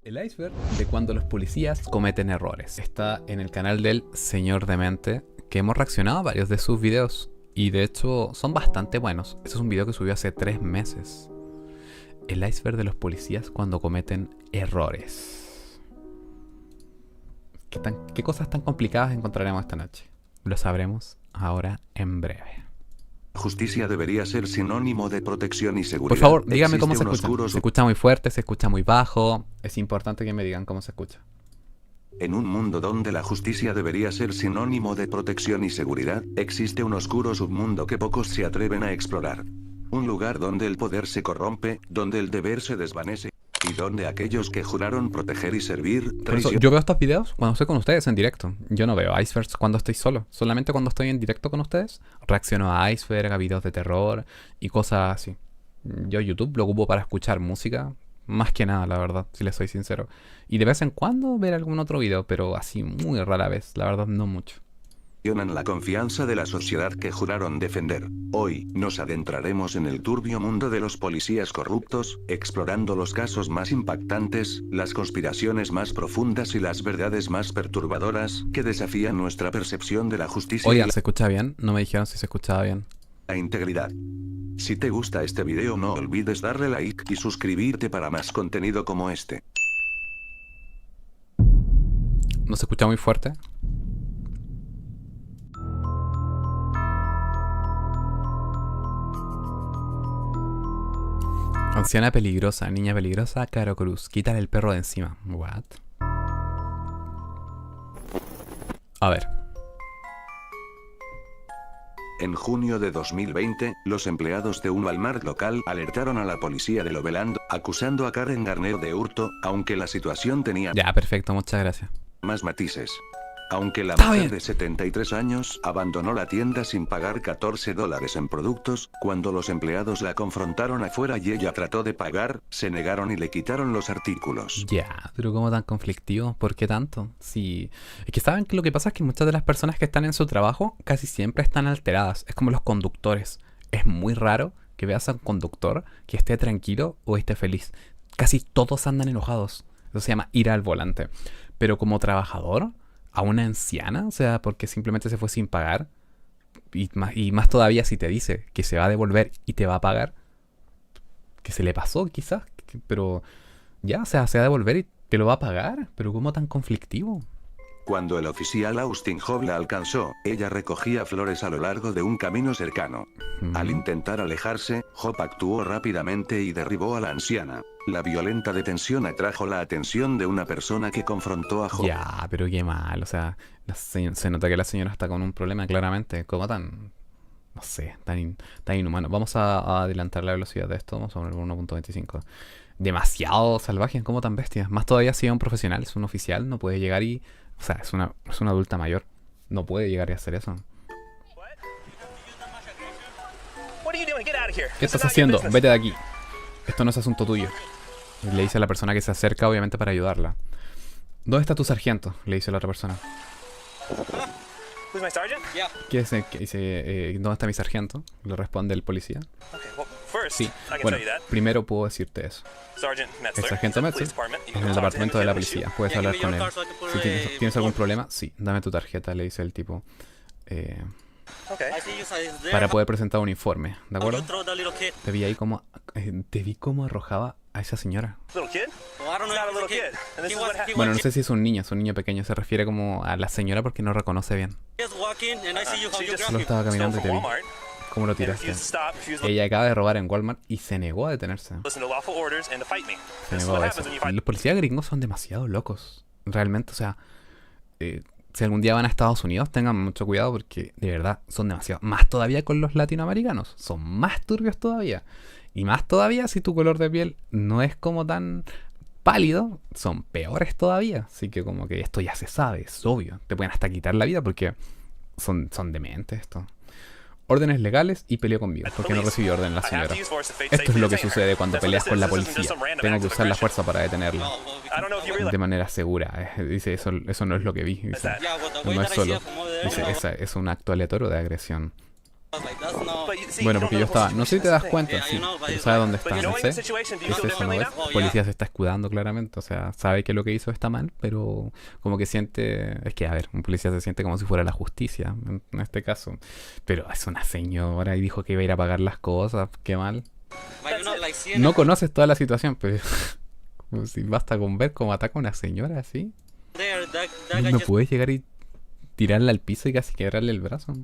El iceberg de cuando los policías cometen errores. Está en el canal del Señor Demente, que hemos reaccionado a varios de sus videos. Y de hecho son bastante buenos. Este es un video que subió hace 3 meses. El iceberg de los policías cuando cometen errores. ¿Qué cosas tan complicadas encontraremos esta noche? Lo sabremos ahora en breve. Justicia debería ser sinónimo de protección y seguridad. Por favor, díganme cómo se Existe un escucha. oscuro ¿Se escucha muy fuerte? ¿Se escucha muy bajo? Es importante que me digan cómo se escucha. En un mundo donde la justicia debería ser sinónimo de protección y seguridad, existe un oscuro submundo que pocos se atreven a explorar. Un lugar donde el poder se corrompe, donde el deber se desvanece, y donde aquellos que juraron proteger y servir Por eso, yo veo estos videos cuando estoy con ustedes en directo. Yo no veo icebergs cuando estoy solo. Solamente cuando estoy en directo con ustedes, reacciono a iceberg, a videos de terror y cosas así. Yo YouTube lo ocupo para escuchar música, más que nada, la verdad, si les soy sincero. Y de vez en cuando ver algún otro video, pero así muy rara vez, la verdad no mucho. La confianza de la sociedad que juraron defender. Hoy, nos adentraremos en el turbio mundo de los policías corruptos, explorando los casos más impactantes, las conspiraciones más profundas y las verdades más perturbadoras, que desafían nuestra percepción de la justicia. Oigan, ¿se escucha bien? No me dijeron si se escuchaba bien. La integridad. Si te gusta este video no olvides darle like y suscribirte para más contenido como este. ¿No se escucha muy fuerte? Anciana peligrosa, niña peligrosa, Caro Cruz. Quítale el perro de encima. What? A ver. En junio de 2020, los empleados de un Walmart local alertaron a la policía de Loveland, acusando a Karen Garner de hurto, aunque la situación tenía Ya, perfecto, muchas gracias. más matices. Aunque la Está mujer bien. de 73 años abandonó la tienda sin pagar $14 en productos, cuando los empleados la confrontaron afuera y ella trató de pagar, se negaron y le quitaron los artículos. Ya, pero ¿cómo tan conflictivo? ¿Por qué tanto? Sí. Es que saben que lo que pasa es que muchas de las personas que están en su trabajo casi siempre están alteradas. Es como los conductores. Es muy raro que veas a un conductor que esté tranquilo o esté feliz. Casi todos andan enojados. Eso se llama ir al volante. Pero como trabajador, a una anciana, o sea, porque simplemente se fue sin pagar, y más todavía si te dice que se va a devolver y te va a pagar, que se le pasó quizás, pero ya, o sea, se va a devolver y te lo va a pagar, pero ¿cómo tan conflictivo? Cuando el oficial Austin Hobb la alcanzó, ella recogía flores a lo largo de un camino cercano. Al intentar alejarse, Hobb actuó rápidamente y derribó a la anciana. La violenta detención atrajo la atención de una persona que confrontó a Hobb. Ya, pero qué mal, o sea, se nota que la señora está con un problema claramente, como tan, no sé, tan inhumano. Vamos a adelantar la velocidad de esto, vamos a poner 1.25. Demasiado salvaje, como tan bestia. Más todavía si es un profesional, es un oficial, no puede llegar y... O sea, es una adulta mayor. No puede llegar y hacer eso. ¿Qué estás haciendo? Vete de aquí. Esto no es asunto tuyo. Y le dice a la persona que se acerca, obviamente, para ayudarla. ¿Dónde está tu sargento? Le dice a la otra persona. ¿Qué dice? ¿Dónde está mi sargento? Le responde el policía. Sí, bueno, primero puedo decirte eso. El sargento Metzler en el departamento de la policía. Puedes hablar con él. Si tienes algún problema, sí, dame tu tarjeta, le dice el tipo. Para poder presentar un informe, ¿de acuerdo? Te vi cómo arrojaba a esa señora. Bueno, no sé si es un niño pequeño. Se refiere como a la señora porque no reconoce bien. Solo estaba caminando y te vi. ¿Cómo lo tiraste? Ella acaba de robar en Walmart y se negó a detenerse. Se negó a eso. Los policías gringos son demasiado locos. Realmente, o sea, si algún día van a Estados Unidos, tengan mucho cuidado porque de verdad son demasiado. Más todavía con los latinoamericanos. Son más turbios todavía. Y más todavía si tu color de piel no es como tan pálido, son peores todavía. Así que como que esto ya se sabe, es obvio. Te pueden hasta quitar la vida porque son dementes esto. Órdenes legales y peleó conmigo porque no recibió orden la señora. Esto es lo que sucede cuando peleas con la policía. Tengo que usar la fuerza para detenerla de manera segura. Dice, eso no es lo que vi. Dice, no es solo. Dice, es un acto aleatorio de agresión. Bueno, porque yo estaba, no sé si te das cuenta, sí, pero sabe dónde está, no sé, ¿qué es eso, no ves? El policía se está escudando claramente, o sea, sabe que lo que hizo está mal, pero como que siente, es que a ver, un policía se siente como si fuera la justicia, en este caso, pero es una señora y dijo que iba a ir a pagar las cosas, qué mal. No conoces toda la situación, pero si basta con ver cómo ataca a una señora así, no puedes llegar y tirarla al piso y casi quebrarle el brazo.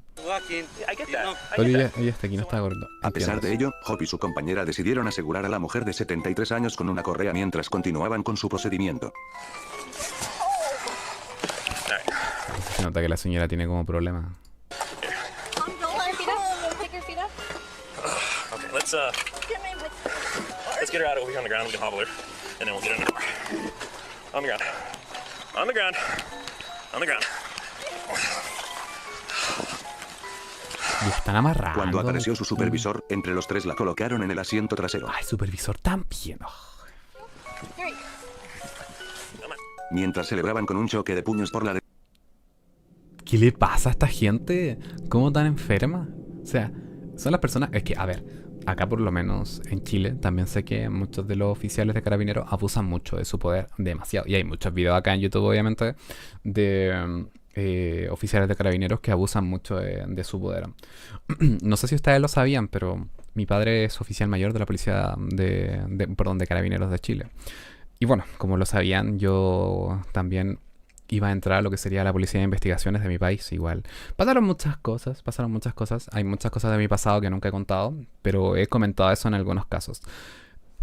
Pero ella está aquí, no está gordo. A pesar de ello, Hope y su compañera decidieron asegurar a la mujer de 73 años con una correa mientras continuaban con su procedimiento. Se nota que la señora tiene como problemas. Okay, let's get her out over here on the ground. We can hobble her, and then we'll get her in the car. On the ground. On the ground. On the ground. Y están amarrando. Cuando apareció su supervisor, entre los tres la colocaron en el asiento trasero. Ay, supervisor también. Mientras celebraban con un choque de puños por la... ¿Qué le pasa a esta gente? ¿Cómo tan enferma? O sea, son las personas... Es que, a ver, acá por lo menos en Chile también sé que muchos de los oficiales de carabineros abusan mucho de su poder, demasiado. Y hay muchos videos acá en YouTube, obviamente, de oficiales de carabineros que abusan mucho de su poder. No sé si ustedes lo sabían, pero mi padre es oficial mayor de la policía de carabineros de Chile. Y bueno, como lo sabían, yo también iba a entrar a lo que sería la policía de investigaciones de mi país, igual. Pasaron muchas cosas. Hay muchas cosas de mi pasado que nunca he contado, pero he comentado eso en algunos casos.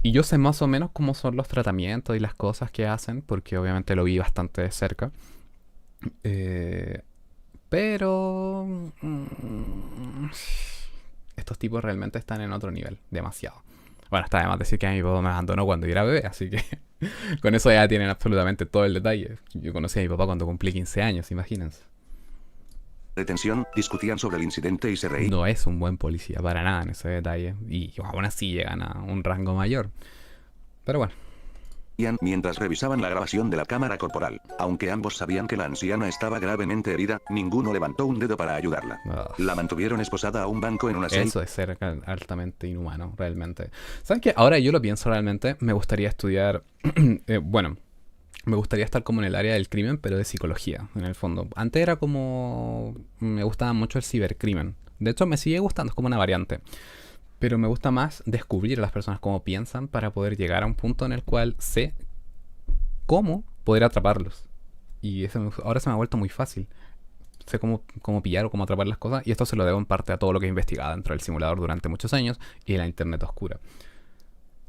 Y yo sé más o menos cómo son los tratamientos y las cosas que hacen, porque obviamente lo vi bastante de cerca. Pero... estos tipos realmente están en otro nivel, demasiado. Bueno, está de más decir que a mi papá me abandonó cuando yo era bebé, así que con eso ya tienen absolutamente todo el detalle. Yo conocí a mi papá cuando cumplí 15 años, imagínense. Detención, discutían sobre el incidente y se reían. No es un buen policía, para nada en ese detalle. Y aún así llegan a un rango mayor. Pero bueno. Mientras revisaban la grabación de la cámara corporal. Aunque ambos sabían que la anciana estaba gravemente herida, ninguno levantó un dedo para ayudarla. La mantuvieron esposada a un banco en una celda. Eso es ser altamente inhumano, realmente. ¿Saben qué? Ahora yo lo pienso realmente. Me gustaría estudiar... bueno, me gustaría estar como en el área del crimen, pero de psicología, en el fondo. Antes era como... me gustaba mucho el cibercrimen. De hecho, me sigue gustando, es como una variante. Pero me gusta más descubrir a las personas cómo piensan para poder llegar a un punto en el cual sé cómo poder atraparlos. Y eso ahora se me ha vuelto muy fácil. Sé cómo pillar o cómo atrapar las cosas. Y esto se lo debo en parte a todo lo que he investigado dentro del simulador durante muchos años y en la internet oscura.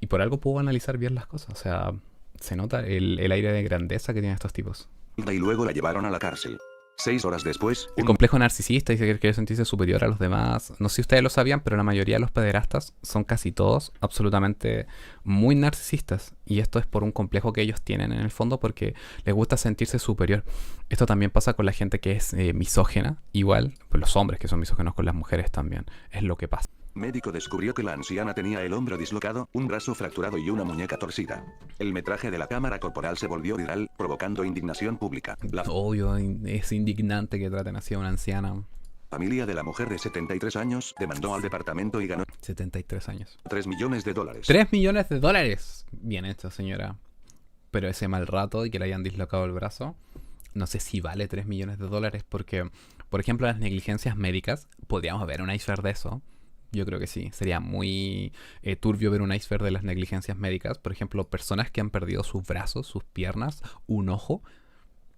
Y por algo puedo analizar bien las cosas. O sea, se nota el aire de grandeza que tienen estos tipos. Y luego la llevaron a la cárcel. 6 horas después... El complejo narcisista dice que quiere sentirse superior a los demás. No sé si ustedes lo sabían, pero la mayoría de los pederastas son casi todos absolutamente muy narcisistas. Y esto es por un complejo que ellos tienen en el fondo porque les gusta sentirse superior. Esto también pasa con la gente que es misógena, igual. Pues los hombres que son misógenos con las mujeres también. Es lo que pasa. Médico descubrió que la anciana tenía el hombro dislocado, un brazo fracturado y una muñeca torcida. El metraje de la cámara corporal se volvió viral, provocando indignación pública. Obvio, es indignante que traten así a una anciana. La familia de la mujer de 73 años demandó al departamento y ganó 73 años. $3 millones. $3 millones. Bien hecho, señora. Pero ese mal rato y que le hayan dislocado el brazo, no sé si vale $3 millones porque, por ejemplo, las negligencias médicas, podríamos ver un iceberg de eso. Yo creo que sí. Sería muy turbio ver un iceberg de las negligencias médicas. Por ejemplo, personas que han perdido sus brazos, sus piernas, un ojo,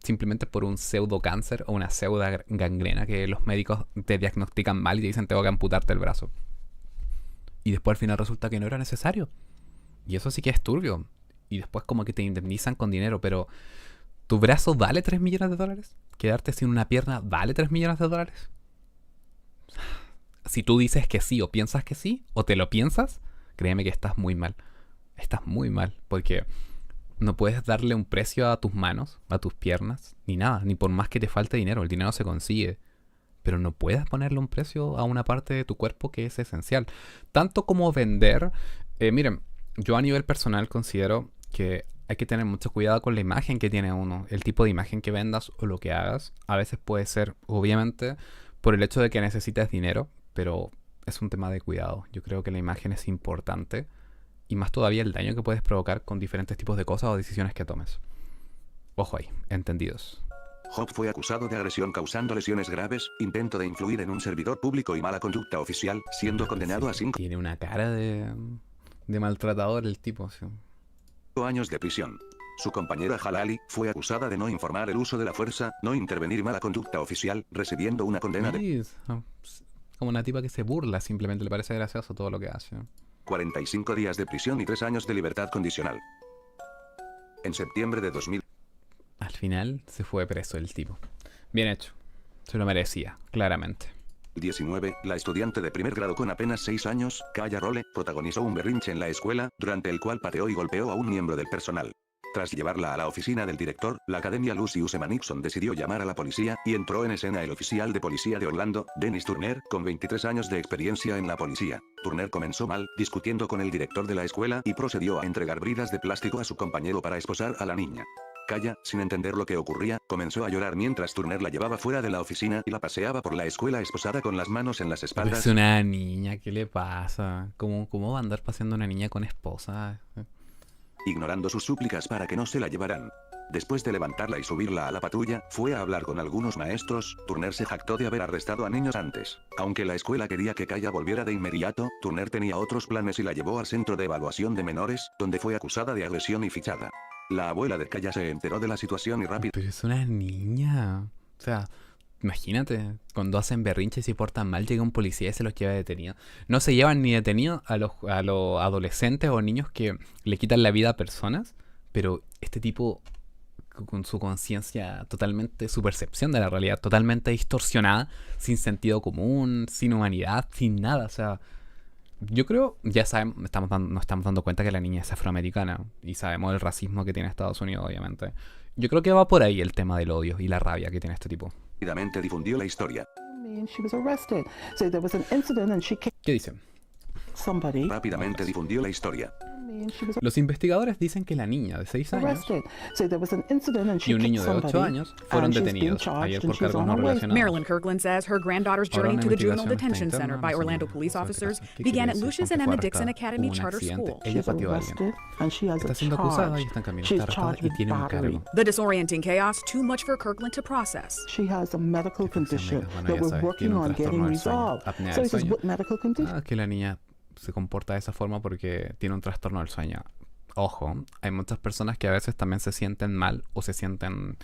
simplemente por un pseudo cáncer o una pseudo gangrena que los médicos te diagnostican mal y te dicen tengo que amputarte el brazo. Y después al final resulta que no era necesario. Y eso sí que es turbio. Y después como que te indemnizan con dinero, pero ¿tu brazo vale $3 millones? ¿Quedarte sin una pierna vale $3 millones? Si tú dices que sí o piensas que sí, o te lo piensas, créeme que estás muy mal. Estás muy mal, porque no puedes darle un precio a tus manos, a tus piernas, ni nada, ni por más que te falte dinero. El dinero se consigue, pero no puedes ponerle un precio a una parte de tu cuerpo que es esencial. Tanto como vender. Miren, yo a nivel personal considero que hay que tener mucho cuidado con la imagen que tiene uno. El tipo de imagen que vendas o lo que hagas, a veces puede ser, obviamente, por el hecho de que necesitas dinero, pero es un tema de cuidado. Yo creo que la imagen es importante. Y más todavía el daño que puedes provocar con diferentes tipos de cosas o decisiones que tomes. Ojo ahí, entendidos. Job fue acusado de agresión causando lesiones graves, intento de influir en un servidor público y mala conducta oficial, siendo condenado a 5 Tiene una cara de maltratador el tipo. Sí. años de prisión. Su compañera Halali fue acusada de no informar el uso de la fuerza, no intervenir y mala conducta oficial, recibiendo una condena de Sí, como una tipa que se burla, simplemente le parece gracioso todo lo que hace. 45 días de prisión y 3 años de libertad condicional. En septiembre de 2000. Al final se fue preso el tipo. Bien hecho. Se lo merecía, claramente. 19, la estudiante de primer grado con apenas 6 años, Kaya Role, protagonizó un berrinche en la escuela, durante el cual pateó y golpeó a un miembro del personal. Tras llevarla a la oficina del director, la academia Lucius M. Nixon decidió llamar a la policía, y entró en escena el oficial de policía de Orlando, Dennis Turner, con 23 años de experiencia en la policía. Turner comenzó mal, discutiendo con el director de la escuela, y procedió a entregar bridas de plástico a su compañero para esposar a la niña. Kaya, sin entender lo que ocurría, comenzó a llorar mientras Turner la llevaba fuera de la oficina y la paseaba por la escuela esposada con las manos en las espaldas. Es una niña, ¿qué le pasa? ¿Cómo va a andar paseando una niña con esposa? Ignorando sus súplicas para que no se la llevaran. Después de levantarla y subirla a la patrulla, fue a hablar con algunos maestros. Turner se jactó de haber arrestado a niños antes. Aunque la escuela quería que Kaya volviera de inmediato, Turner tenía otros planes y la llevó al centro de evaluación de menores, donde fue acusada de agresión y fichada. La abuela de Kaya se enteró de la situación y rápido. Pero es una niña. O sea, imagínate, cuando hacen berrinches y se portan mal, llega un policía y se los lleva detenidos. No se llevan ni detenidos a los adolescentes o niños que le quitan la vida a personas, pero este tipo, con su conciencia totalmente, su percepción de la realidad totalmente distorsionada, sin sentido común, sin humanidad, sin nada, o sea... Yo creo, ya sabemos, nos estamos dando cuenta que la niña es afroamericana y sabemos el racismo que tiene Estados Unidos, obviamente. Yo creo que va por ahí el tema del odio y la rabia que tiene este tipo. Rápidamente difundió la historia. ¿Qué dice? Rápidamente difundió la historia. Los investigadores dicen que la niña de 6 años y un niño de 8 años fueron detenidos ayer por cargos no relacionados. Marilyn Kirkland says her granddaughter's journey to the Juvenile Detention Center by Orlando police officers began at Lucius and Emma Dixon Academy Charter School. Ella pateó a alguien. Está siendo acusada y está en camino. Está arrestada y tiene un cargo. The disorienting chaos too much for Kirkland to process. She has a medical condition that we're working on getting resolved. So he says, what medical condition? Que la niña se comporta de esa forma porque tiene un trastorno del sueño. Ojo, hay muchas personas que a veces también se sienten mal o se sienten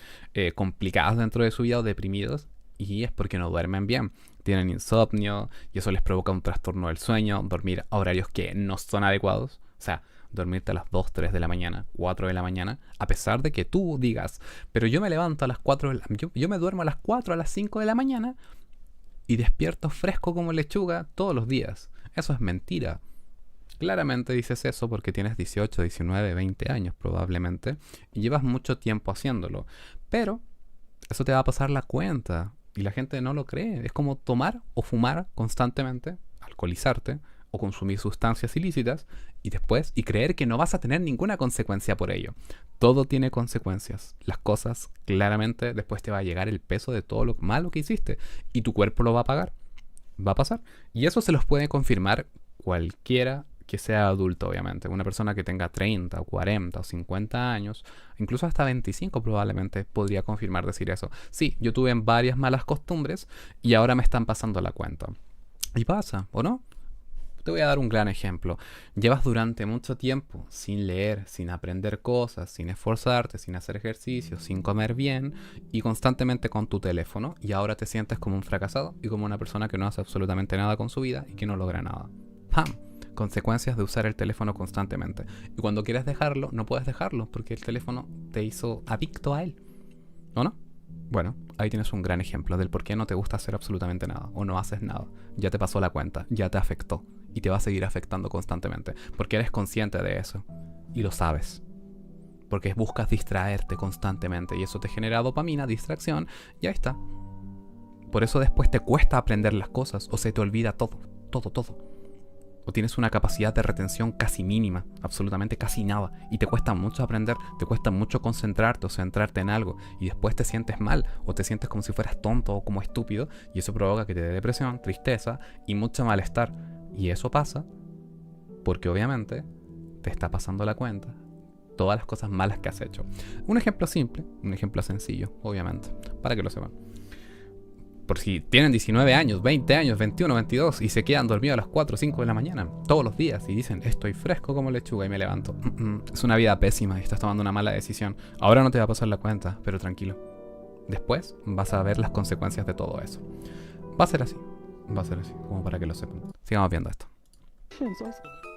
complicadas dentro de su vida o deprimidos, y es porque no duermen bien. Tienen insomnio y eso les provoca un trastorno del sueño, dormir a horarios que no son adecuados. O sea, dormirte a las 2, 3 de la mañana, 4 de la mañana, a pesar de que tú digas, pero yo me levanto a las 4 de la... yo me duermo a las 4, a las 5 de la mañana y despierto fresco como lechuga todos los días. Eso es mentira. Claramente dices eso porque tienes 18, 19, 20 años probablemente y llevas mucho tiempo haciéndolo. Pero eso te va a pasar la cuenta y la gente no lo cree. Es como tomar o fumar constantemente, alcoholizarte o consumir sustancias ilícitas y creer que no vas a tener ninguna consecuencia por ello. Todo tiene consecuencias. Las cosas, claramente, después te va a llegar el peso de todo lo malo que hiciste y tu cuerpo lo va a pagar. Va a pasar. Y eso se los puede confirmar cualquiera que sea adulto, obviamente. Una persona que tenga 30 o 40 o 50 años, incluso hasta 25 probablemente, podría confirmar decir eso. Sí, yo tuve varias malas costumbres y ahora me están pasando la cuenta. Y pasa, ¿o no? Te voy a dar un gran ejemplo. Llevas durante mucho tiempo sin leer, sin aprender cosas, sin esforzarte, sin hacer ejercicio, sin comer bien y constantemente con tu teléfono, y ahora te sientes como un fracasado y como una persona que no hace absolutamente nada con su vida y que no logra nada. ¡Pam! Consecuencias de usar el teléfono constantemente. Y cuando quieres dejarlo, no puedes dejarlo porque el teléfono te hizo adicto a él. ¿O no? Bueno, ahí tienes un gran ejemplo del por qué no te gusta hacer absolutamente nada o no haces nada. Ya te pasó la cuenta, ya te afectó y te va a seguir afectando constantemente porque eres consciente de eso y lo sabes. Porque buscas distraerte constantemente y eso te genera dopamina, distracción, y ahí está. Por eso después te cuesta aprender las cosas o se te olvida todo. o tienes una capacidad de retención casi mínima, absolutamente casi nada, y te cuesta mucho aprender, te cuesta mucho concentrarte o centrarte en algo, y después te sientes mal, o te sientes como si fueras tonto o como estúpido, y eso provoca que te dé depresión, tristeza y mucho malestar. Y eso pasa porque obviamente te está pasando la cuenta todas las cosas malas que has hecho. Un ejemplo simple, un ejemplo sencillo, obviamente, para que lo sepan. Por si tienen 19 años, 20 años, 21, 22 y se quedan dormidos a las 4 o 5 de la mañana todos los días y dicen, estoy fresco como lechuga y me levanto. Es una vida pésima y estás tomando una mala decisión. Ahora no te va a pasar la cuenta, pero tranquilo. Después vas a ver las consecuencias de todo eso. Va a ser así, como para que lo sepan. Sigamos viendo esto.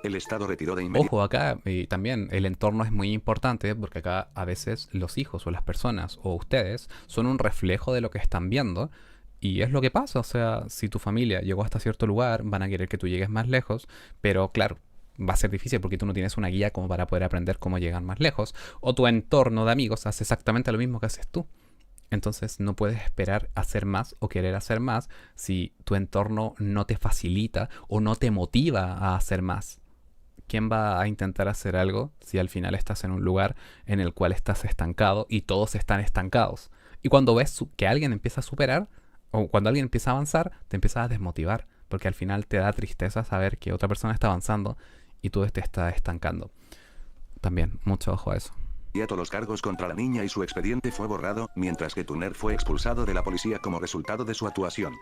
El Estado retiró de inmediato. Ojo, acá también el entorno es muy importante porque acá a veces los hijos o las personas o ustedes son un reflejo de lo que están viendo. Y es lo que pasa, o sea, si tu familia llegó hasta cierto lugar, van a querer que tú llegues más lejos, pero claro, va a ser difícil porque tú no tienes una guía como para poder aprender cómo llegar más lejos, o tu entorno de amigos hace exactamente lo mismo que haces tú. Entonces no puedes esperar hacer más o querer hacer más si tu entorno no te facilita o no te motiva a hacer más. ¿Quién va a intentar hacer algo si al final estás en un lugar en el cual estás estancado y todos están estancados? Y cuando ves que alguien empieza a superar, o cuando alguien empieza a avanzar, te empiezas a desmotivar, porque al final te da tristeza saber que otra persona está avanzando y tú te estás estancando. También, mucho ojo a eso. Los cargos contra la niña y su expediente fue borrado, mientras que Turner fue expulsado de la policía como resultado de su actuación.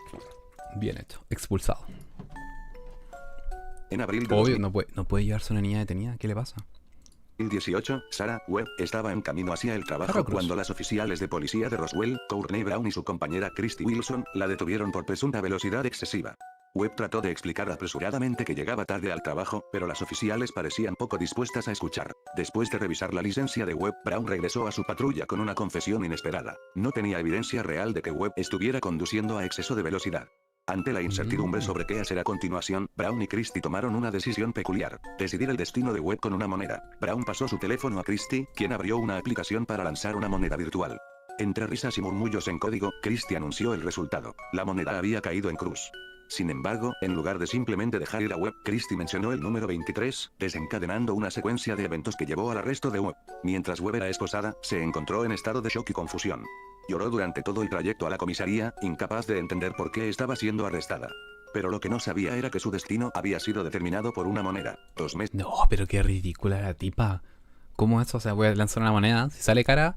Bien hecho, expulsado. En abril de obvio, no puede llevarse una niña detenida, ¿qué le pasa? 2018, Sarah Webb estaba en camino hacia el trabajo cuando las oficiales de policía de Roswell, Courtney Brown y su compañera Christy Wilson, la detuvieron por presunta velocidad excesiva. Webb trató de explicar apresuradamente que llegaba tarde al trabajo, pero las oficiales parecían poco dispuestas a escuchar. Después de revisar la licencia de Webb, Brown regresó a su patrulla con una confesión inesperada. No tenía evidencia real de que Webb estuviera conduciendo a exceso de velocidad. Ante la incertidumbre sobre qué hacer a continuación, Brown y Christy tomaron una decisión peculiar: decidir el destino de Webb con una moneda. Brown pasó su teléfono a Christy, quien abrió una aplicación para lanzar una moneda virtual. Entre risas y murmullos en código, Christy anunció el resultado. La moneda había caído en cruz. Sin embargo, en lugar de simplemente dejar ir a Webb, Christy mencionó el número 23, desencadenando una secuencia de eventos que llevó al arresto de Webb. Mientras Webb era esposada, se encontró en estado de shock y confusión. Lloró durante todo el trayecto a la comisaría, incapaz de entender por qué estaba siendo arrestada. Pero lo que no sabía era que su destino había sido determinado por una moneda. 2 meses. No, pero qué ridícula la tipa. ¿Cómo es eso? O sea, voy a lanzar una moneda. Si sale cara,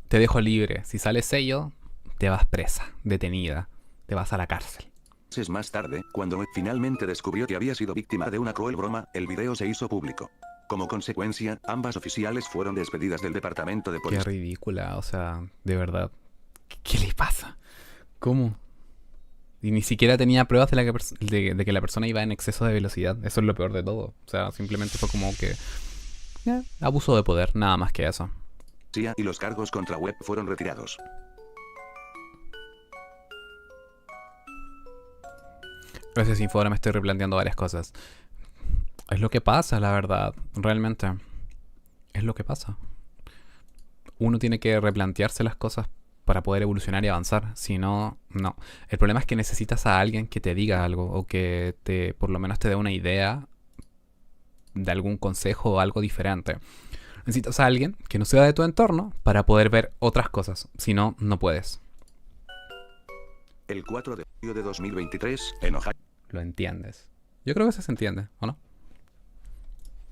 te dejo libre. Si sale sello, te vas presa, detenida. Te vas a la cárcel. Meses más tarde, cuando Webb finalmente descubrió que había sido víctima de una cruel broma, el video se hizo público. Como consecuencia, ambas oficiales fueron despedidas del departamento de policía. Qué ridícula, o sea, de verdad. ¿Qué le pasa? ¿Cómo? Y ni siquiera tenía pruebas de que la persona iba en exceso de velocidad. Eso es lo peor de todo. O sea, simplemente fue como que... abuso de poder, nada más que eso. Y los cargos contra Webb fueron retirados. Gracias, Info, ahora me estoy replanteando varias cosas. Es lo que pasa, la verdad. Realmente. Es lo que pasa. Uno tiene que replantearse las cosas para poder evolucionar y avanzar. Si no, no. El problema es que necesitas a alguien que te diga algo o que por lo menos te dé una idea de algún consejo o algo diferente. Necesitas a alguien que no sea de tu entorno para poder ver otras cosas. Si no, no puedes. El 4 de julio de 2023, en Ohio. Lo entiendes. Yo creo que eso se entiende, ¿o no?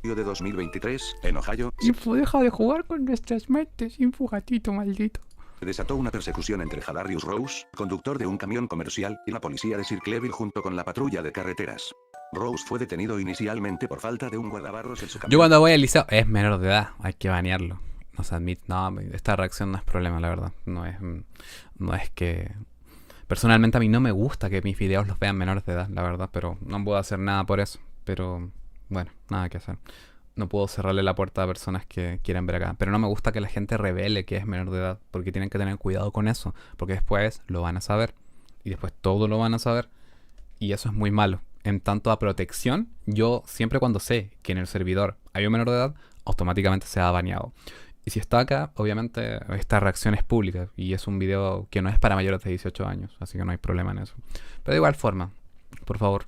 De 2023, en Ohio. Info, deja de jugar con nuestras mentes, Info, gatito maldito. Se desató una persecución entre Jadarius Rose, conductor de un camión comercial, y la policía de Circleville junto con la patrulla de carreteras. Rose fue detenido inicialmente por falta de un guardabarros en su camión. Yo cuando voy al liceo, es menor de edad, hay que banearlo. No se admite, no, esta reacción no es problema, la verdad. No es que... Personalmente a mí no me gusta que mis videos los vean menores de edad, la verdad, pero no puedo hacer nada por eso. Pero bueno, nada que hacer. No puedo cerrarle la puerta a personas que quieran ver acá. Pero no me gusta que la gente revele que es menor de edad, porque tienen que tener cuidado con eso, porque después lo van a saber y después todo lo van a saber y eso es muy malo. En tanto a protección, yo siempre cuando sé que en el servidor hay un menor de edad, automáticamente se ha baneado. Y si está acá, obviamente esta reacción es pública y es un video que no es para mayores de 18 años, así que no hay problema en eso. Pero de igual forma, por favor,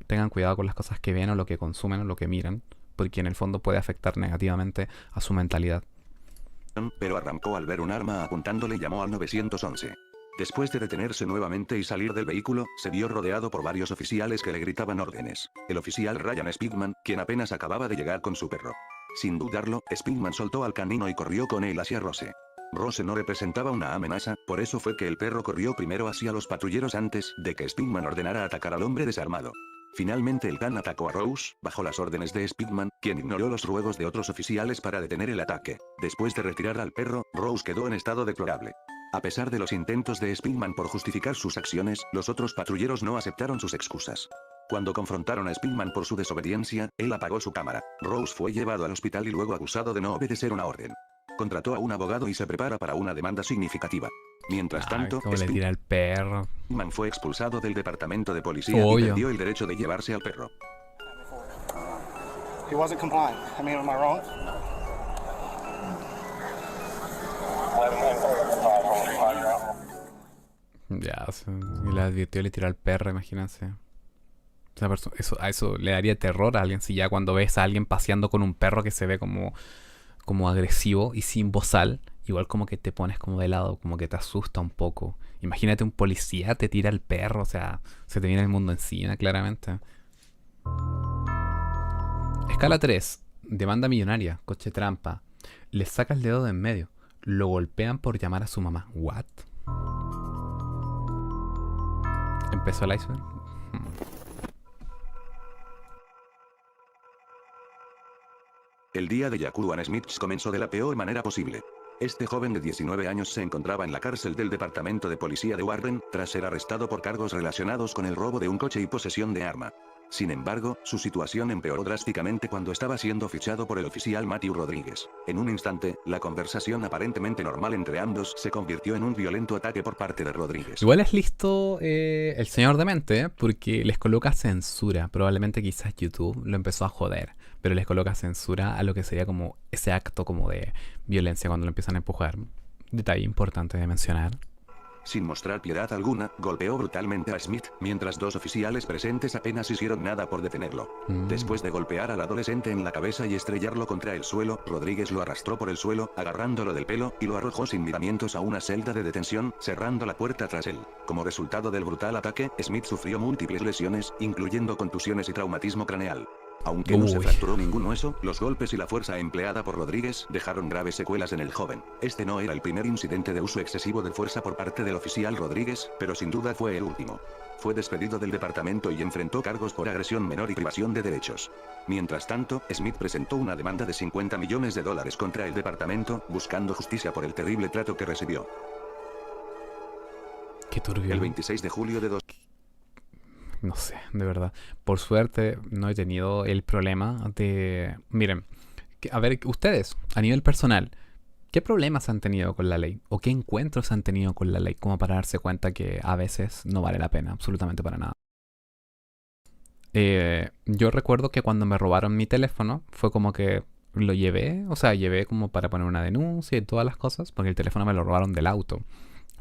tengan cuidado con las cosas que ven o lo que consumen o lo que miran, porque en el fondo puede afectar negativamente a su mentalidad. Pero arrancó al ver un arma apuntándole y llamó al 911. Después de detenerse nuevamente y salir del vehículo, se vio rodeado por varios oficiales que le gritaban órdenes. El oficial Ryan Spigman, quien apenas acababa de llegar con su perro. Sin dudarlo, Spigman soltó al canino y corrió con él hacia Rose. Rose no representaba una amenaza, por eso fue que el perro corrió primero hacia los patrulleros antes de que Spigman ordenara atacar al hombre desarmado. Finalmente el can atacó a Rose, bajo las órdenes de Spigman, quien ignoró los ruegos de otros oficiales para detener el ataque. Después de retirar al perro, Rose quedó en estado deplorable. A pesar de los intentos de Spigman por justificar sus acciones, los otros patrulleros no aceptaron sus excusas. Cuando confrontaron a Spigman por su desobediencia, él apagó su cámara. Rose fue llevado al hospital y luego acusado de no obedecer una orden. Contrató a un abogado y se prepara para una demanda significativa. Mientras tanto, ¿cómo le tira el perro? Spigman fue expulsado del departamento de policía y perdió el derecho de llevarse al perro. He wasn't compliant. I mean, am I wrong? Ya, y le advirtió, le tiró al perro, imagínense. A eso le daría terror a alguien si ya cuando ves a alguien paseando con un perro que se ve como agresivo y sin bozal, igual como que te pones como de lado, como que te asusta un poco. Imagínate un policía te tira al perro, o sea, se te viene el mundo encima, claramente. Escala 3, demanda millonaria, coche trampa. Le saca el dedo de en medio. Lo golpean por llamar a su mamá. ¿What? ¿Empezó el iceberg? El día de Jaquan Smith comenzó de la peor manera posible. Este joven de 19 años se encontraba en la cárcel del departamento de policía de Warren, tras ser arrestado por cargos relacionados con el robo de un coche y posesión de arma. Sin embargo, su situación empeoró drásticamente cuando estaba siendo fichado por el oficial Matthew Rodríguez. En un instante, la conversación aparentemente normal entre ambos se convirtió en un violento ataque por parte de Rodríguez. Igual es listo el señor demente, porque les coloca censura. Probablemente quizás YouTube lo empezó a joder, pero les coloca censura a lo que sería como ese acto como de violencia cuando lo empiezan a empujar. Detalle importante de mencionar. Sin mostrar piedad alguna, golpeó brutalmente a Smith, mientras dos oficiales presentes apenas hicieron nada por detenerlo. Después de golpear al adolescente en la cabeza y estrellarlo contra el suelo, Rodríguez lo arrastró por el suelo, agarrándolo del pelo, y lo arrojó sin miramientos a una celda de detención, cerrando la puerta tras él. Como resultado del brutal ataque, Smith sufrió múltiples lesiones, incluyendo contusiones y traumatismo craneal. Aunque no se fracturó ningún hueso, los golpes y la fuerza empleada por Rodríguez dejaron graves secuelas en el joven. Este no era el primer incidente de uso excesivo de fuerza por parte del oficial Rodríguez, pero sin duda fue el último. Fue despedido del departamento y enfrentó cargos por agresión menor y privación de derechos. Mientras tanto, Smith presentó una demanda de $50 millones contra el departamento, buscando justicia por el terrible trato que recibió. Qué turbio. El 26 de julio de No sé, de verdad. Por suerte no he tenido el problema de... Miren, a ver, ustedes, a nivel personal, ¿qué problemas han tenido con la ley? ¿O qué encuentros han tenido con la ley? Como para darse cuenta que a veces no vale la pena, absolutamente para nada. Yo recuerdo que cuando me robaron mi teléfono, fue como que lo llevé, o sea, llevé como para poner una denuncia y todas las cosas, porque el teléfono me lo robaron del auto.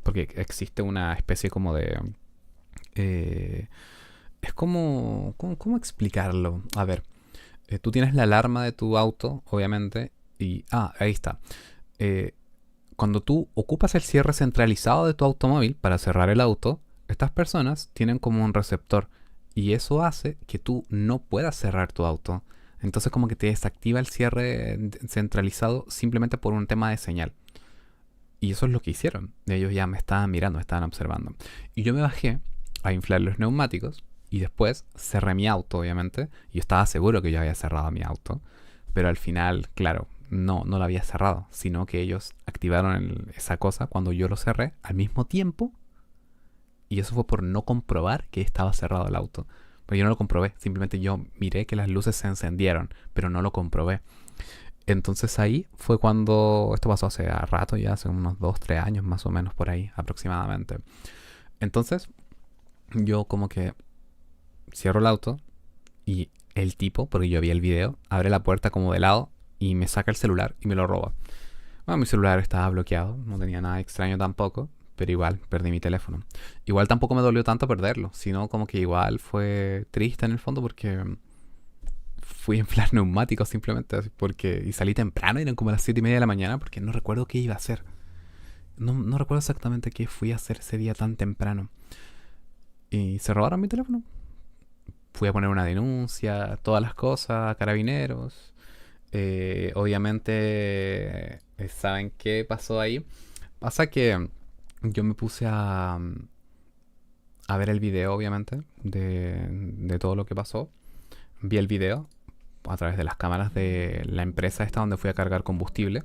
Porque existe una especie como de... es como... ¿Cómo explicarlo? A ver, tú tienes la alarma de tu auto, obviamente, y... ahí está. Cuando tú ocupas el cierre centralizado de tu automóvil para cerrar el auto, estas personas tienen como un receptor, y eso hace que tú no puedas cerrar tu auto. Entonces como que te desactiva el cierre centralizado simplemente por un tema de señal. Y eso es lo que hicieron. Ellos ya me estaban mirando, me estaban observando. Y yo me bajé a inflar los neumáticos y después cerré mi auto, obviamente. Y yo estaba seguro que yo había cerrado mi auto. Pero al final, claro, no lo había cerrado. Sino que ellos activaron esa cosa cuando yo lo cerré al mismo tiempo. Y eso fue por no comprobar que estaba cerrado el auto. Pero yo no lo comprobé. Simplemente yo miré que las luces se encendieron, pero no lo comprobé. Entonces ahí fue cuando... Esto pasó hace rato, ya hace unos 2-3 años más o menos por ahí aproximadamente. Entonces yo como que cierro el auto y el tipo, porque yo vi el video, abre la puerta como de lado y me saca el celular y me lo roba. Bueno, mi celular estaba bloqueado, no tenía nada extraño tampoco, pero igual, perdí mi teléfono. Igual tampoco me dolió tanto perderlo, sino como que igual fue triste en el fondo porque fui a inflar neumáticos simplemente, y salí temprano, eran como las 7:30 de la mañana, porque no recuerdo qué iba a hacer. No recuerdo exactamente qué fui a hacer ese día tan temprano. Y se robaron mi teléfono. Fui a poner una denuncia, todas las cosas, a Carabineros. Obviamente, ¿saben qué pasó ahí? Pasa que yo me puse a ver el video, obviamente, de todo lo que pasó. Vi el video a través de las cámaras de la empresa esta donde fui a cargar combustible.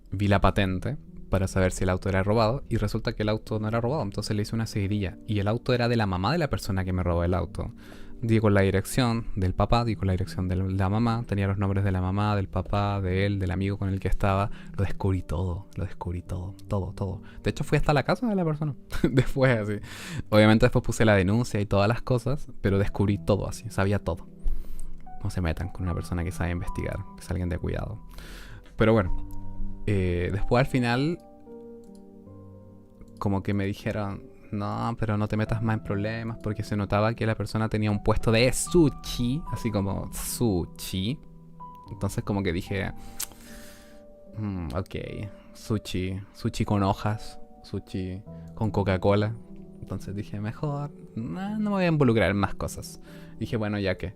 Vi la patente para saber si el auto era robado y resulta que el auto no era robado, entonces le hice una seguidilla y el auto era de la mamá de la persona que me robó el auto. Di con la dirección del papá, di con la dirección de la mamá, tenía los nombres de la mamá, del papá, de él, del amigo con el que estaba. Lo descubrí todo. De hecho fui hasta la casa de la persona, después así. Obviamente después puse la denuncia y todas las cosas, pero descubrí todo así, sabía todo. No se metan con una persona que sabe investigar, que es alguien de cuidado. Pero bueno. Después al final como que me dijeron no, pero no te metas más en problemas, porque se notaba que la persona tenía un puesto de sushi, así como sushi. Entonces como que dije ok, sushi con hojas, sushi con Coca-Cola. Entonces dije mejor no me voy a involucrar en más cosas. Dije bueno, ya que,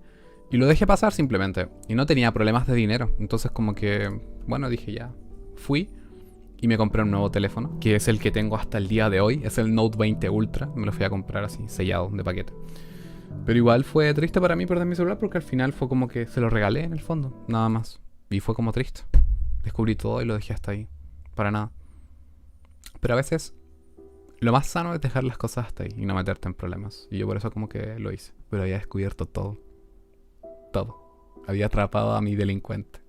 y lo dejé pasar simplemente, y no tenía problemas de dinero. Entonces como que bueno, dije ya. Fui y me compré un nuevo teléfono, que es el que tengo hasta el día de hoy. Es el Note 20 Ultra. Me lo fui a comprar así, sellado, de paquete. Pero igual fue triste para mí perder mi celular, porque al final fue como que se lo regalé en el fondo, nada más. Y fue como triste. Descubrí todo y lo dejé hasta ahí. Para nada. Pero a veces lo más sano es dejar las cosas hasta ahí y no meterte en problemas. Y yo por eso como que lo hice. Pero había descubierto todo. Todo. Había atrapado a mi delincuente.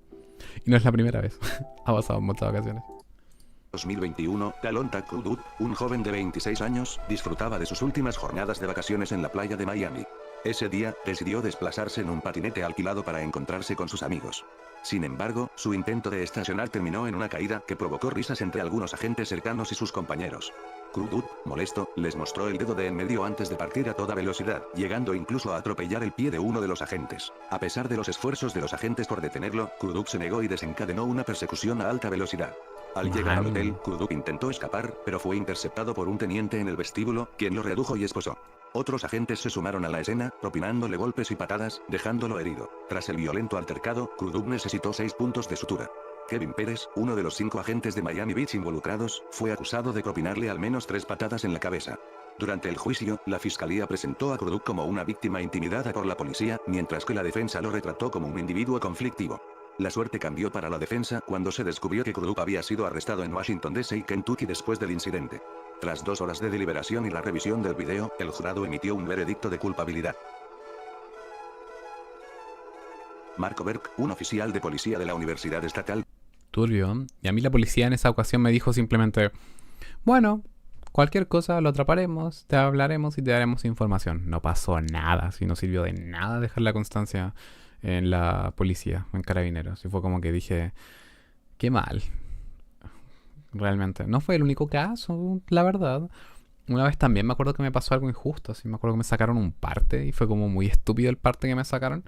Y no es la primera vez. Ha pasado en muchas ocasiones. 2021, Kalonta Krudut, un joven de 26 años, disfrutaba de sus últimas jornadas de vacaciones en la playa de Miami. Ese día, decidió desplazarse en un patinete alquilado para encontrarse con sus amigos. Sin embargo, su intento de estacionar terminó en una caída que provocó risas entre algunos agentes cercanos y sus compañeros. Krudut, molesto, les mostró el dedo de en medio antes de partir a toda velocidad, llegando incluso a atropellar el pie de uno de los agentes. A pesar de los esfuerzos de los agentes por detenerlo, Krudut se negó y desencadenó una persecución a alta velocidad. Al llegar al hotel, Krudut intentó escapar, pero fue interceptado por un teniente en el vestíbulo, quien lo redujo y esposó. Otros agentes se sumaron a la escena, propinándole golpes y patadas, dejándolo herido. Tras el violento altercado, Krudut necesitó 6 puntos de sutura. Kevin Pérez, uno de los 5 agentes de Miami Beach involucrados, fue acusado de propinarle al menos 3 patadas en la cabeza. Durante el juicio, la fiscalía presentó a Krudut como una víctima intimidada por la policía, mientras que la defensa lo retrató como un individuo conflictivo. La suerte cambió para la defensa cuando se descubrió que Krudut había sido arrestado en Washington D.C., Kentucky después del incidente. Tras 2 horas de deliberación y la revisión del video, el jurado emitió un veredicto de culpabilidad. Marco Berg, un oficial de policía de la Universidad Estatal. Turbio. Y a mí la policía en esa ocasión me dijo simplemente, bueno, cualquier cosa lo atraparemos, te hablaremos y te daremos información. No pasó nada, si no sirvió de nada dejar la constancia en la policía, en Carabineros. Y fue como que dije, qué mal. Realmente. No fue el único caso, la verdad. Una vez también me acuerdo que me pasó algo injusto. Así me acuerdo que me sacaron un parte y fue como muy estúpido el parte que me sacaron.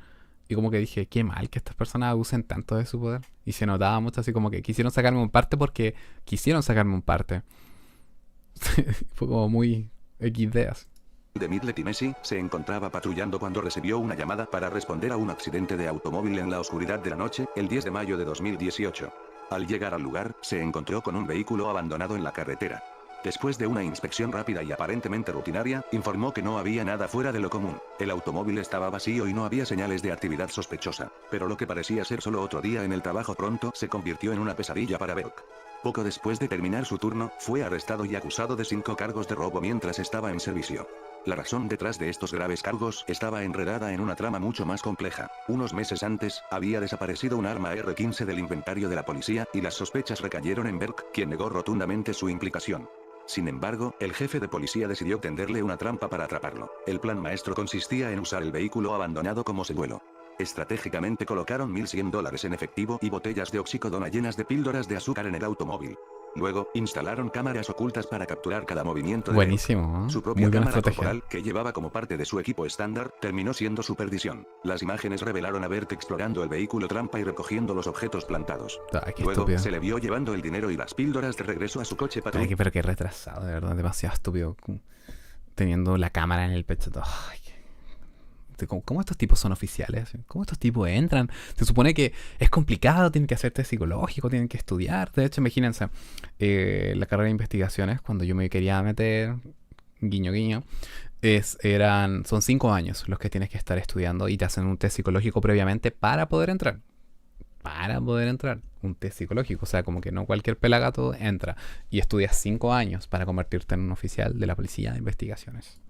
Y como que dije, qué mal que estas personas abusen tanto de su poder. Y se notaba mucho así como que quisieron sacarme un parte porque quisieron sacarme un parte. Fue como muy XD. De Midlet Messi se encontraba patrullando cuando recibió una llamada para responder a un accidente de automóvil en la oscuridad de la noche, el 10 de mayo de 2018. Al llegar al lugar, se encontró con un vehículo abandonado en la carretera. Después de una inspección rápida y aparentemente rutinaria, informó que no había nada fuera de lo común. El automóvil estaba vacío y no había señales de actividad sospechosa. Pero lo que parecía ser solo otro día en el trabajo pronto se convirtió en una pesadilla para Berg. Poco después de terminar su turno, fue arrestado y acusado de 5 cargos de robo mientras estaba en servicio. La razón detrás de estos graves cargos estaba enredada en una trama mucho más compleja. Unos meses antes, había desaparecido un arma R-15 del inventario de la policía, y las sospechas recayeron en Berg, quien negó rotundamente su implicación. Sin embargo, el jefe de policía decidió tenderle una trampa para atraparlo. El plan maestro consistía en usar el vehículo abandonado como señuelo. Estratégicamente colocaron $1,100 en efectivo y botellas de oxicodona llenas de píldoras de azúcar en el automóvil. Luego, instalaron cámaras ocultas para capturar cada movimiento de Buenísimo, Su propia cámara corporal, que llevaba como parte de su equipo estándar, terminó siendo su perdición. Las imágenes revelaron a Bert explorando el vehículo trampa y recogiendo los objetos plantados. Luego, se le vio llevando el dinero y las píldoras de regreso a su coche patrulla. Pero qué retrasado, de verdad, demasiado estúpido. Teniendo la cámara en el pecho. Ay, ¿cómo estos tipos son oficiales? ¿Cómo estos tipos entran? Se supone que es complicado, tienen que hacer test psicológico, tienen que estudiar. De hecho, imagínense, la carrera de investigaciones, cuando yo me quería meter, guiño guiño, son 5 años los que tienes que estar estudiando y te hacen un test psicológico previamente para poder entrar. Un test psicológico, o sea, como que no cualquier pelagato entra. Y estudias 5 años para convertirte en un oficial de la policía de investigaciones.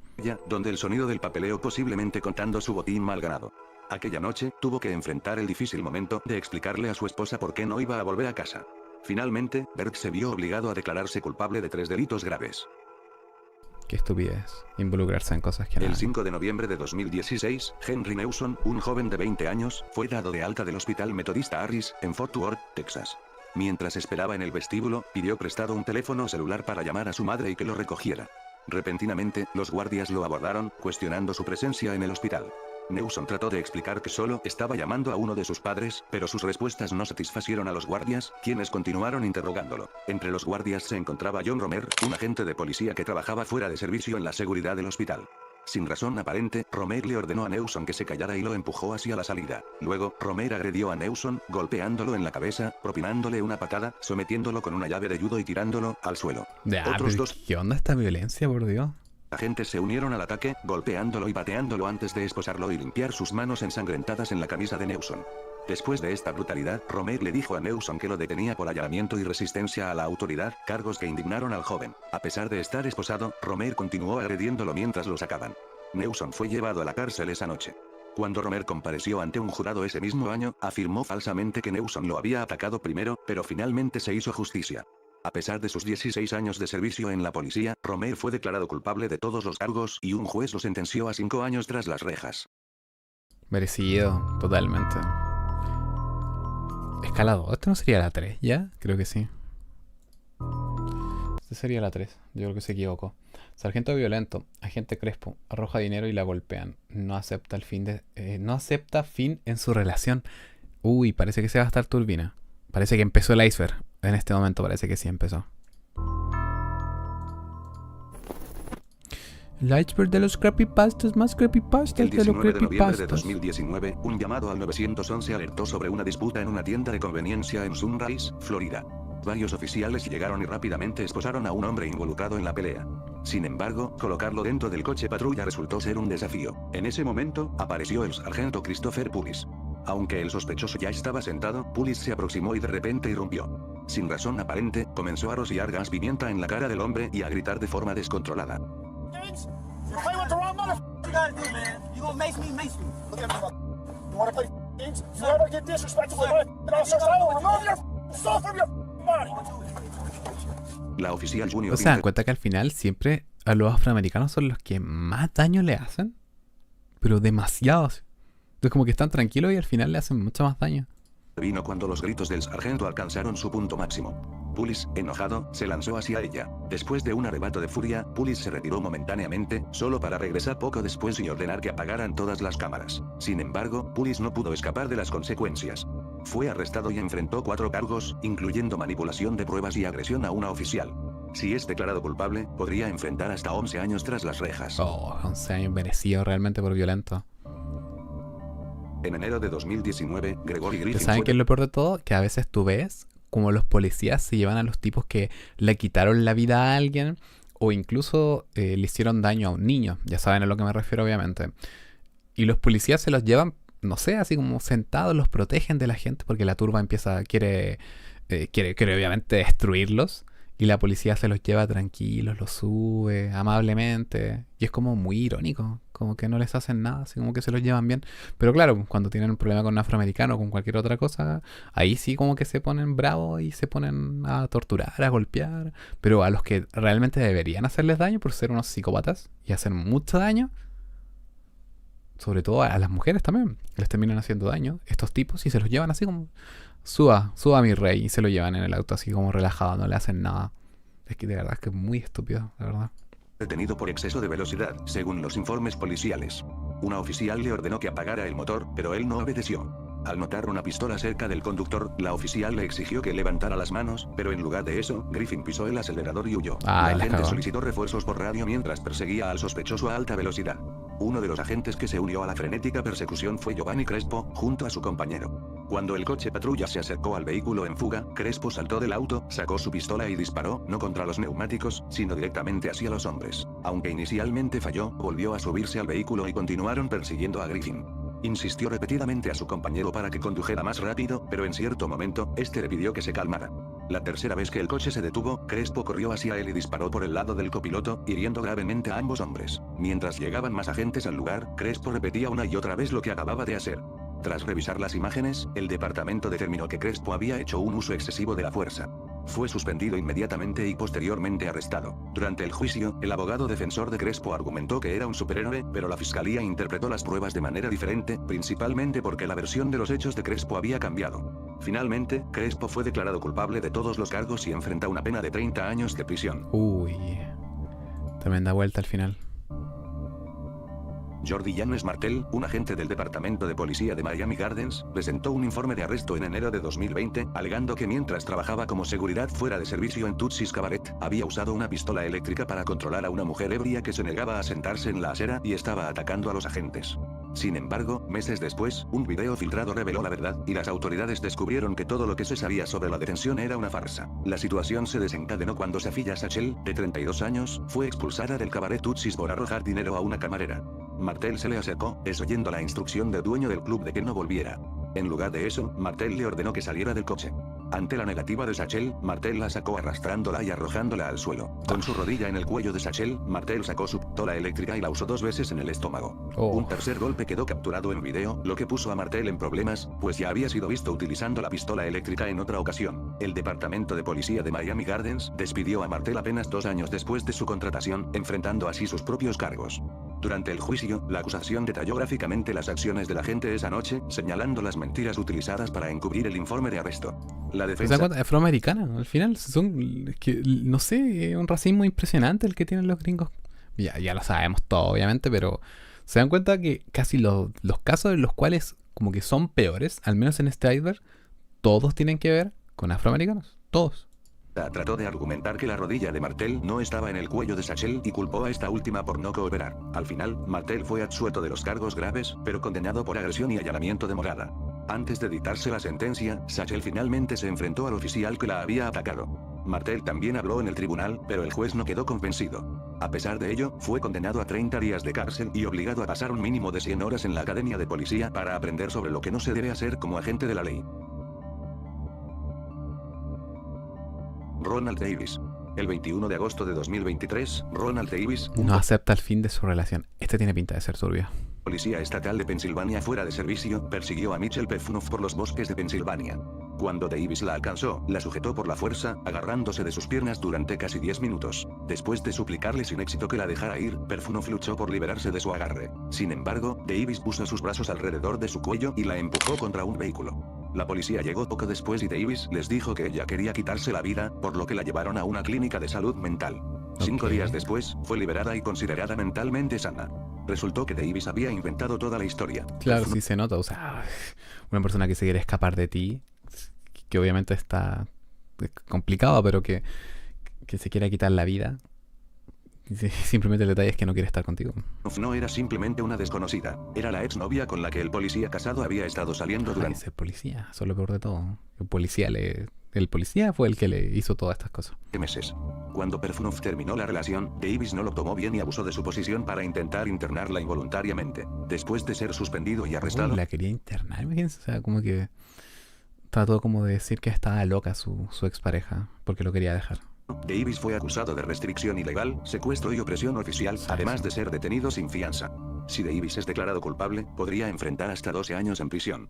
Donde el sonido del papeleo posiblemente contando su botín mal ganado. Aquella noche, tuvo que enfrentar el difícil momento de explicarle a su esposa por qué no iba a volver a casa. Finalmente, Bert se vio obligado a declararse culpable de 3 delitos graves. Qué estupidez, involucrarse en cosas que no. El 5 de noviembre de 2016, Henry Newsom, un joven de 20 años, fue dado de alta del Hospital Metodista Harris, en Fort Worth, Texas. Mientras esperaba en el vestíbulo, pidió prestado un teléfono celular para llamar a su madre y que lo recogiera. Repentinamente, los guardias lo abordaron, cuestionando su presencia en el hospital. Newsom trató de explicar que solo estaba llamando a uno de sus padres, pero sus respuestas no satisfacieron a los guardias, quienes continuaron interrogándolo. Entre los guardias se encontraba John Romer, un agente de policía que trabajaba fuera de servicio en la seguridad del hospital. Sin razón aparente, Romer le ordenó a Newsom que se callara y lo empujó hacia la salida. Luego, Romer agredió a Newsom, golpeándolo en la cabeza, propinándole una patada, sometiéndolo con una llave de judo y tirándolo al suelo. ¿Qué onda esta violencia, por Dios? Agentes se unieron al ataque, golpeándolo y pateándolo antes de esposarlo y limpiar sus manos ensangrentadas en la camisa de Newsom. Después de esta brutalidad, Romer le dijo a Newsom que lo detenía por allanamiento y resistencia a la autoridad, cargos que indignaron al joven. A pesar de estar esposado, Romer continuó agrediéndolo mientras lo sacaban. Newsom fue llevado a la cárcel esa noche. Cuando Romer compareció ante un jurado ese mismo año, afirmó falsamente que Newsom lo había atacado primero, pero finalmente se hizo justicia. A pesar de sus 16 años de servicio en la policía, Romer fue declarado culpable de todos los cargos y un juez lo sentenció a 5 años tras las rejas. Merecido, totalmente. Escala 2, ¿esto no sería la 3 ya? Creo que sí. Este sería la 3, yo creo que se equivocó. Sargento violento, agente Crespo, arroja dinero y la golpean. No acepta fin en su relación. Uy, parece que se va a estar turbina. Parece que empezó el iceberg. En este momento parece que sí empezó. El iceberg de los creepypastas, más creepypastas de los creepypastas. El 19 de noviembre de 2019, un llamado al 911 alertó sobre una disputa en una tienda de conveniencia en Sunrise, Florida. Varios oficiales llegaron y rápidamente esposaron a un hombre involucrado en la pelea. Sin embargo, colocarlo dentro del coche patrulla resultó ser un desafío. En ese momento, apareció el sargento Christopher Pulis. Aunque el sospechoso ya estaba sentado, Pulis se aproximó y de repente irrumpió. Sin razón aparente, comenzó a rociar gas pimienta en la cara del hombre y a gritar de forma descontrolada. La oficial junior. ¿Se dan cuenta que al final siempre a los afroamericanos son los que más daño le hacen? Pero demasiados. Entonces como que están tranquilos y al final le hacen mucho más daño. Vino cuando los gritos del sargento alcanzaron su punto máximo. Pulis, enojado, se lanzó hacia ella. Después de un arrebato de furia, Pulis se retiró momentáneamente, solo para regresar poco después y ordenar que apagaran todas las cámaras. Sin embargo, Pulis no pudo escapar de las consecuencias. Fue arrestado y enfrentó 4 cargos, incluyendo manipulación de pruebas y agresión a una oficial. Si es declarado culpable, podría enfrentar hasta 11 años tras las rejas. 11 años merecido realmente por violento. En enero de 2019, Gregory Griffin. ¿Saben qué es lo peor de todo? Que a veces tú ves como los policías se llevan a los tipos que le quitaron la vida a alguien o incluso le hicieron daño a un niño. Ya saben a lo que me refiero, obviamente. Y los policías se los llevan, no sé, así como sentados, los protegen de la gente porque la turba quiere obviamente destruirlos. Y la policía se los lleva tranquilos, los sube amablemente. Y es como muy irónico, como que no les hacen nada, así como que se los llevan bien. Pero claro, cuando tienen un problema con un afroamericano o con cualquier otra cosa, ahí sí como que se ponen bravos y se ponen a torturar, a golpear. Pero a los que realmente deberían hacerles daño por ser unos psicópatas y hacer mucho daño, sobre todo a las mujeres también, les terminan haciendo daño estos tipos y se los llevan así como suba mi rey, y se lo llevan en el auto así como relajado, no le hacen nada. Es que de verdad es que es muy estúpido, de verdad. Detenido por exceso de velocidad, según los informes policiales. Una oficial le ordenó que apagara el motor, pero él no obedeció. Al notar una pistola cerca del conductor, la oficial le exigió que levantara las manos, pero en lugar de eso, Griffin pisó el acelerador y huyó. La agente solicitó refuerzos por radio mientras perseguía al sospechoso a alta velocidad. Uno de los agentes que se unió a la frenética persecución fue Giovanni Crespo, junto a su compañero. Cuando el coche patrulla se acercó al vehículo en fuga, Crespo saltó del auto, sacó su pistola y disparó, no contra los neumáticos, sino directamente hacia los hombres. Aunque inicialmente falló, volvió a subirse al vehículo y continuaron persiguiendo a Griffin. Insistió repetidamente a su compañero para que condujera más rápido, pero en cierto momento, este le pidió que se calmara. La tercera vez que el coche se detuvo, Crespo corrió hacia él y disparó por el lado del copiloto, hiriendo gravemente a ambos hombres. Mientras llegaban más agentes al lugar, Crespo repetía una y otra vez lo que acababa de hacer. Tras revisar las imágenes, el departamento determinó que Crespo había hecho un uso excesivo de la fuerza. Fue suspendido inmediatamente y posteriormente arrestado. Durante el juicio, el abogado defensor de Crespo argumentó que era un superhéroe, pero la fiscalía interpretó las pruebas de manera diferente, principalmente porque la versión de los hechos de Crespo había cambiado. Finalmente, Crespo fue declarado culpable de todos los cargos y enfrenta una pena de 30 años de prisión. Uy, tremenda vuelta al final. Jordi Yanes Martel, un agente del Departamento de Policía de Miami Gardens, presentó un informe de arresto en enero de 2020, alegando que mientras trabajaba como seguridad fuera de servicio en Tootsie's Cabaret, había usado una pistola eléctrica para controlar a una mujer ebria que se negaba a sentarse en la acera y estaba atacando a los agentes. Sin embargo, meses después, un video filtrado reveló la verdad, y las autoridades descubrieron que todo lo que se sabía sobre la detención era una farsa. La situación se desencadenó cuando Safiya Sachel, de 32 años, fue expulsada del cabaret Tootsie's por arrojar dinero a una camarera. Martel se le acercó, desoyendo la instrucción del dueño del club de que no volviera. En lugar de eso, Martel le ordenó que saliera del coche. Ante la negativa de Sachel, Martel la sacó arrastrándola y arrojándola al suelo. Con su rodilla en el cuello de Sachel, Martel sacó su pistola eléctrica y la usó 2 veces en el estómago. Un tercer golpe quedó capturado en video, lo que puso a Martel en problemas, pues ya había sido visto utilizando la pistola eléctrica en otra ocasión. El Departamento de Policía de Miami Gardens despidió a Martel apenas 2 años después de su contratación, enfrentando así sus propios cargos. Durante el juicio, la acusación detalló gráficamente las acciones del agente esa noche, señalando las mentiras utilizadas para encubrir el informe de arresto. La defensa... ¿Se dan cuenta? Afroamericana, al final son, no sé, un racismo impresionante el que tienen los gringos. Ya lo sabemos todo, obviamente, pero se dan cuenta que casi los casos en los cuales como que son peores, al menos en este iceberg, todos tienen que ver con afroamericanos, todos. Trató de argumentar que la rodilla de Martel no estaba en el cuello de Sachel y culpó a esta última por no cooperar. Al final, Martel fue absuelto de los cargos graves, pero condenado por agresión y allanamiento de morada. Antes de dictarse la sentencia, Sachel finalmente se enfrentó al oficial que la había atacado. Martel también habló en el tribunal, pero el juez no quedó convencido. A pesar de ello, fue condenado a 30 días de cárcel y obligado a pasar un mínimo de 100 horas en la academia de policía para aprender sobre lo que no se debe hacer como agente de la ley. Ronald Davis. El 21 de agosto de 2023, Ronald Davis no acepta el fin de su relación. Este tiene pinta de ser turbio. Policía estatal de Pensilvania fuera de servicio, persiguió a Mitchell Pefnoff por los bosques de Pensilvania. Cuando Davis la alcanzó, la sujetó por la fuerza, agarrándose de sus piernas durante casi 10 minutos. Después de suplicarle sin éxito que la dejara ir, Pefnoff luchó por liberarse de su agarre. Sin embargo, Davis puso sus brazos alrededor de su cuello y la empujó contra un vehículo. La policía llegó poco después y Davis les dijo que ella quería quitarse la vida, por lo que la llevaron a una clínica de salud mental. 5 días después, fue liberada y considerada mentalmente sana. Resultó que Davis había inventado toda la historia. Claro, sí se nota, o sea, una persona que se quiere escapar de ti, que obviamente está complicado, pero que se quiera quitar la vida. Simplemente el detalle es que no quiere estar contigo. No era simplemente una desconocida, era la exnovia con la que el policía casado había estado saliendo durante... Ese policía, eso es lo peor de todo. El policía fue el que le hizo todas estas cosas. meses. Cuando Pefnoff terminó la relación, Davis no lo tomó bien y abusó de su posición para intentar internarla involuntariamente. Después de ser suspendido y arrestado... La quería internar, imagínense, o sea, como que trató como de decir que estaba loca su expareja, porque lo quería dejar. Davis fue acusado de restricción ilegal, secuestro y opresión oficial, además de ser detenido sin fianza. Si Davis es declarado culpable, podría enfrentar hasta 12 años en prisión.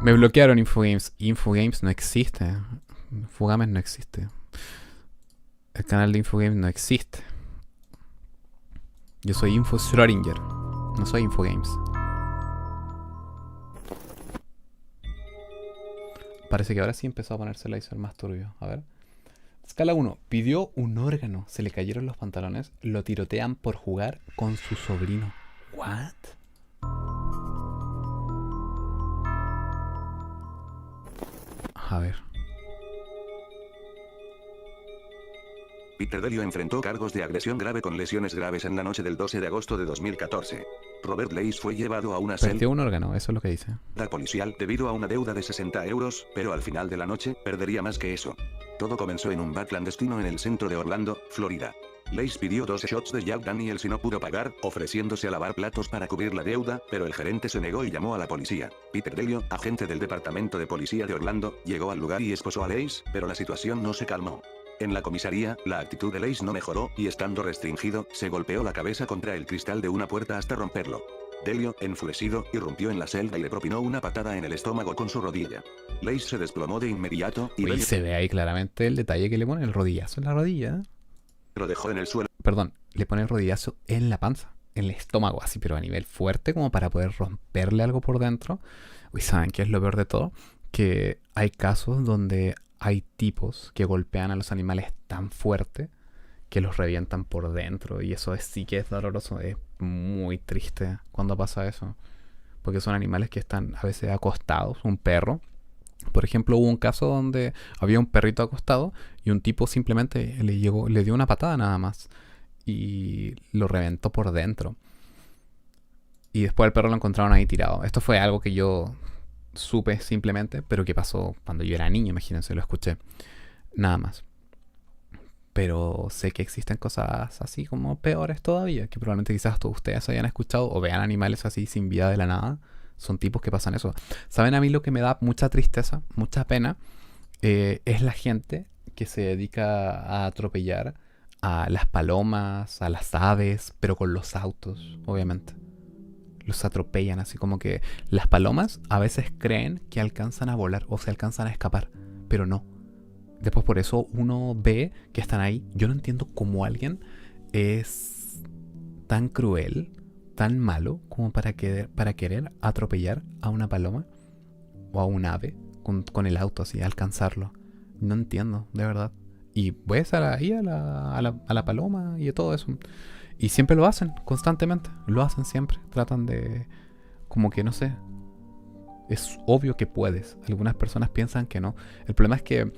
Me bloquearon Infogames. Infogames no existe. Infogames no existe. El canal de Infogames no existe. Yo soy Info Schrödinger. No soy Infogames. Parece que ahora sí empezó a ponerse el laser más turbio. A ver. Escala 1. Pidió un órgano. Se le cayeron los pantalones. Lo tirotean por jugar con su sobrino. ¿What? A ver. Peter Delio enfrentó cargos de agresión grave con lesiones graves en la noche del 12 de agosto de 2014. Robert Lace fue llevado a una Perdió un órgano, eso es lo que dice. Policial debido a una deuda de 60 euros, pero al final de la noche, perdería más que eso. Todo comenzó en un bar clandestino en el centro de Orlando, Florida. Lace pidió 2 shots de Jack Daniels y no pudo pagar, ofreciéndose a lavar platos para cubrir la deuda, pero el gerente se negó y llamó a la policía. Peter Delio, agente del Departamento de Policía de Orlando, llegó al lugar y esposó a Lace, pero la situación no se calmó. En la comisaría, la actitud de Lace no mejoró, y estando restringido, se golpeó la cabeza contra el cristal de una puerta hasta romperlo. Delio, enfurecido, irrumpió en la celda y le propinó una patada en el estómago con su rodilla. Lace se desplomó de inmediato y se ve ahí claramente el detalle que le pone el rodillazo en la rodilla. Lo dejó en el suelo. Perdón, le pone el rodillazo en la panza, en el estómago, así, pero a nivel fuerte como para poder romperle algo por dentro. Uy, ¿saben qué es lo peor de todo? Que hay casos donde hay tipos que golpean a los animales tan fuerte que los revientan por dentro. Y eso sí que es doloroso. Es muy triste cuando pasa eso. Porque son animales que están a veces acostados. Un perro. Por ejemplo, hubo un caso donde había un perrito acostado y un tipo simplemente le dio una patada nada más. Y lo reventó por dentro. Y después el perro lo encontraron ahí tirado. Esto fue algo que yo supe simplemente, pero que pasó cuando yo era niño, imagínense, lo escuché. Nada más. Pero sé que existen cosas así como peores todavía, que probablemente quizás todos ustedes hayan escuchado o vean animales así sin vida de la nada. Son tipos que pasan eso. ¿Saben a mí lo que me da mucha tristeza, mucha pena? Es la gente que se dedica a atropellar a las palomas, a las aves, pero con los autos, obviamente. Los atropellan, así como que las palomas a veces creen que alcanzan a volar o se alcanzan a escapar, pero no. Después por eso uno ve que están ahí. Yo no entiendo cómo alguien es tan cruel, tan malo, como para querer atropellar a una paloma o a un ave con el auto así, alcanzarlo. No entiendo, de verdad. Y ves ahí a la paloma y todo eso. Y siempre lo hacen, constantemente. Lo hacen siempre. Tratan de... como que no sé. Es obvio que puedes. Algunas personas piensan que no. El problema es que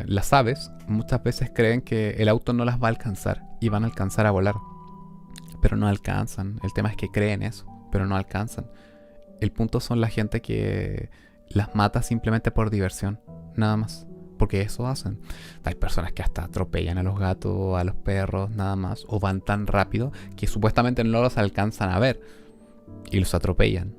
las aves muchas veces creen que el auto no las va a alcanzar y van a alcanzar a volar. Pero no alcanzan. El tema es que creen eso, pero no alcanzan. El punto son la gente que las mata simplemente por diversión. Nada más. Porque eso hacen. Hay personas que hasta atropellan a los gatos, a los perros, nada más. O van tan rápido que supuestamente no los alcanzan a ver. Y los atropellan.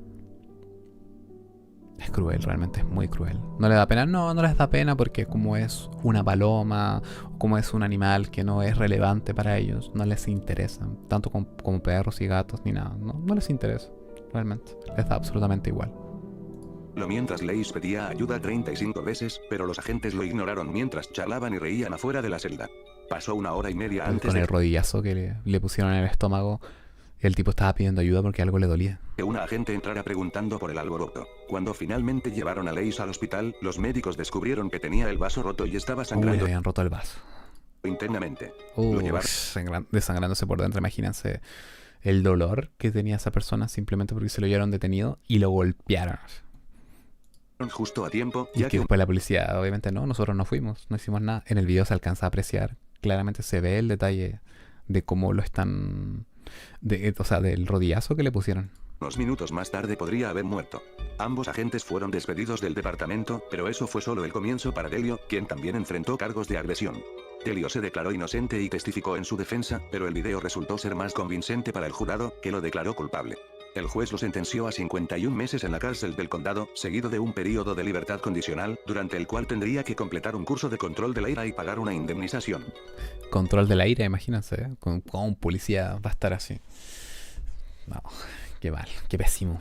Es cruel, realmente es muy cruel. ¿No le da pena? No, no les da pena porque como es una paloma, o como es un animal que no es relevante para ellos, no les interesa. Tanto como perros y gatos ni nada. No les interesa, realmente. Les da absolutamente igual. Mientras Lace pedía ayuda 35 veces, pero los agentes lo ignoraron mientras charlaban y reían afuera de la celda. Pasó 1 hora y media antes con el rodillazo que le pusieron en el estómago. El tipo estaba pidiendo ayuda porque algo le dolía. Que una agente entrara preguntando por el alboroto. Cuando finalmente llevaron a Lace al hospital, los médicos descubrieron que tenía el vaso roto y estaba sangrando. Le habían roto el vaso. Internamente. Lo llevaron desangrándose por dentro, imagínense el dolor que tenía esa persona simplemente porque se lo llevaron detenido y lo golpearon. Justo a tiempo, ya que después la policía, obviamente no, nosotros no fuimos, no hicimos nada. En el video se alcanza a apreciar, claramente se ve el detalle de cómo lo están, o sea, del rodillazo que le pusieron. Unos minutos más tarde podría haber muerto. Ambos agentes fueron despedidos del departamento, pero eso fue solo el comienzo para Delio, quien también enfrentó cargos de agresión. Delio se declaró inocente y testificó en su defensa, pero el video resultó ser más convincente para el jurado, que lo declaró culpable. El juez lo sentenció a 51 meses en la cárcel del condado, seguido de un periodo de libertad condicional, durante el cual tendría que completar un curso de control de la ira y pagar una indemnización. Control de la ira, imagínense, ¿eh? Con un policía va a estar así. No, qué mal, qué pésimo.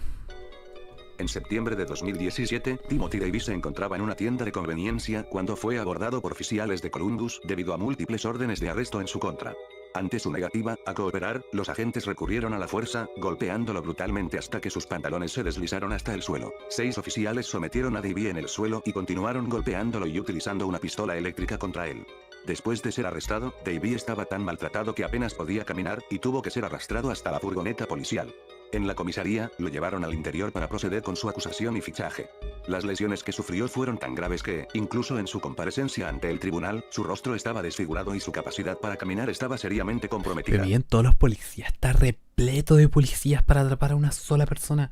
En septiembre de 2017, Timothy Davis se encontraba en una tienda de conveniencia cuando fue abordado por oficiales de Columbus debido a múltiples órdenes de arresto en su contra. Ante su negativa a cooperar, los agentes recurrieron a la fuerza, golpeándolo brutalmente hasta que sus pantalones se deslizaron hasta el suelo. 6 oficiales sometieron a Davey en el suelo y continuaron golpeándolo y utilizando una pistola eléctrica contra él. Después de ser arrestado, Davey estaba tan maltratado que apenas podía caminar y tuvo que ser arrastrado hasta la furgoneta policial. En la comisaría, lo llevaron al interior para proceder con su acusación y fichaje. Las lesiones que sufrió fueron tan graves que, incluso en su comparecencia ante el tribunal, su rostro estaba desfigurado y su capacidad para caminar estaba seriamente comprometida. Pero bien, todos los policías, está repleto de policías para atrapar a una sola persona.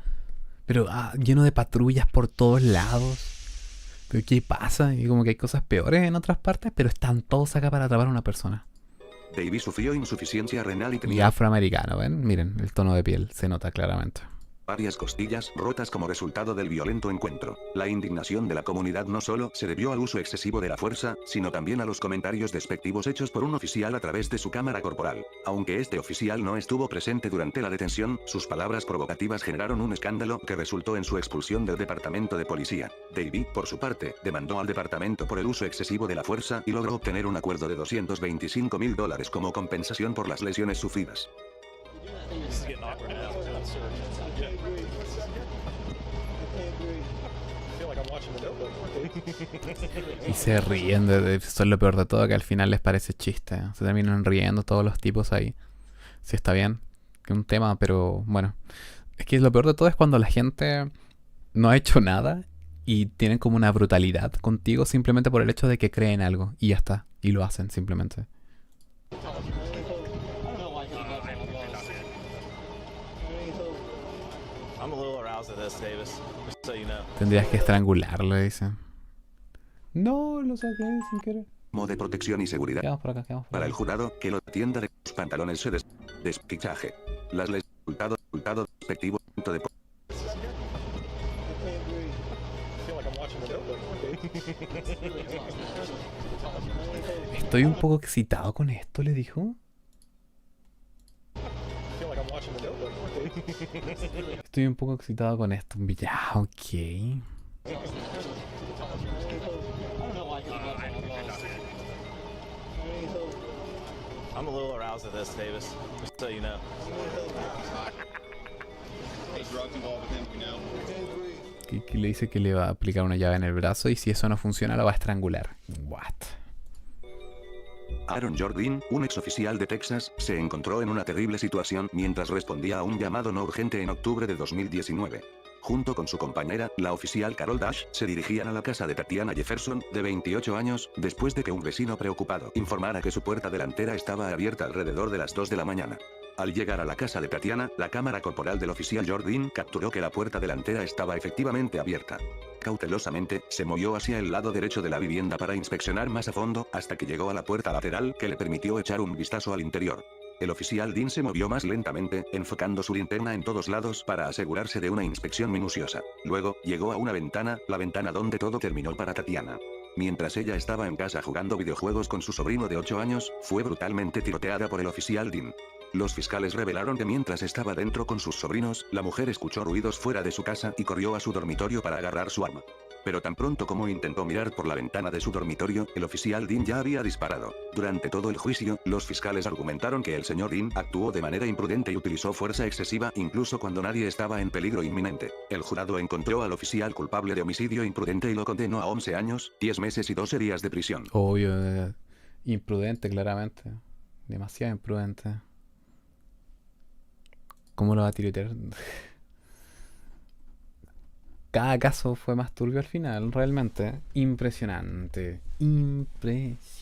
Pero lleno de patrullas por todos lados. ¿Pero qué pasa? Y como que hay cosas peores en otras partes, pero están todos acá para atrapar a una persona. Davey sufrió insuficiencia renal y Y tenía afroamericano, ¿ven? Miren, el tono de piel se nota claramente. varias costillas rotas como resultado del violento encuentro. La indignación de la comunidad no solo se debió al uso excesivo de la fuerza, sino también a los comentarios despectivos hechos por un oficial a través de su cámara corporal. Aunque este oficial no estuvo presente durante la detención, sus palabras provocativas generaron un escándalo que resultó en su expulsión del departamento de policía. Davey, por su parte, demandó al departamento por el uso excesivo de la fuerza y logró obtener un acuerdo de $225,000 como compensación por las lesiones sufridas. Y se ríen, eso es lo peor de todo, que al final les parece chiste. Se terminan riendo todos los tipos ahí. Sí, está bien, que es un tema, pero bueno. Es que lo peor de todo es cuando la gente no ha hecho nada y tienen como una brutalidad contigo simplemente por el hecho de que creen algo. Y ya está, y lo hacen simplemente. Tendrías que estrangularlo, dice. No, lo saqué sin querer. De protección y seguridad. Quedamos por acá, quedamos por Para acá. el jurado, que lo atienda de los pantalones se despichaje. Las resultado despectivo de Estoy un poco excitado con esto, le dijo. Estoy un poco excitado con esto. Ya, ok. I'm a little aroused at this, Davis. Just so you know. Que le dice que le va a aplicar una llave en el brazo y si eso no funciona lo va a estrangular. What? Aaron Jordan, un exoficial de Texas, se encontró en una terrible situación mientras respondía a un llamado no urgente en octubre de 2019. Junto con su compañera, la oficial Carol Dash, se dirigían a la casa de Tatiana Jefferson, de 28 años, después de que un vecino preocupado informara que su puerta delantera estaba abierta alrededor de las 2 de la mañana. Al llegar a la casa de Tatiana, la cámara corporal del oficial Jordan capturó que la puerta delantera estaba efectivamente abierta. Cautelosamente, se movió hacia el lado derecho de la vivienda para inspeccionar más a fondo, hasta que llegó a la puerta lateral que le permitió echar un vistazo al interior. El oficial Dean se movió más lentamente, enfocando su linterna en todos lados para asegurarse de una inspección minuciosa. Luego, llegó a una ventana, la ventana donde todo terminó para Tatiana. Mientras ella estaba en casa jugando videojuegos con su sobrino de 8 años, fue brutalmente tiroteada por el oficial Dean. Los fiscales revelaron que mientras estaba dentro con sus sobrinos, la mujer escuchó ruidos fuera de su casa y corrió a su dormitorio para agarrar su arma. Pero tan pronto como intentó mirar por la ventana de su dormitorio, el oficial Dean ya había disparado. Durante todo el juicio, los fiscales argumentaron que el señor Dean actuó de manera imprudente y utilizó fuerza excesiva incluso cuando nadie estaba en peligro inminente. El jurado encontró al oficial culpable de homicidio imprudente y lo condenó a 11 años, 10 meses y 2 días de prisión. Obvio, imprudente claramente. Demasiado imprudente. ¿Cómo lo va a tirotear? Cada caso fue más turbio al final, realmente. Impresionante. Impresionante.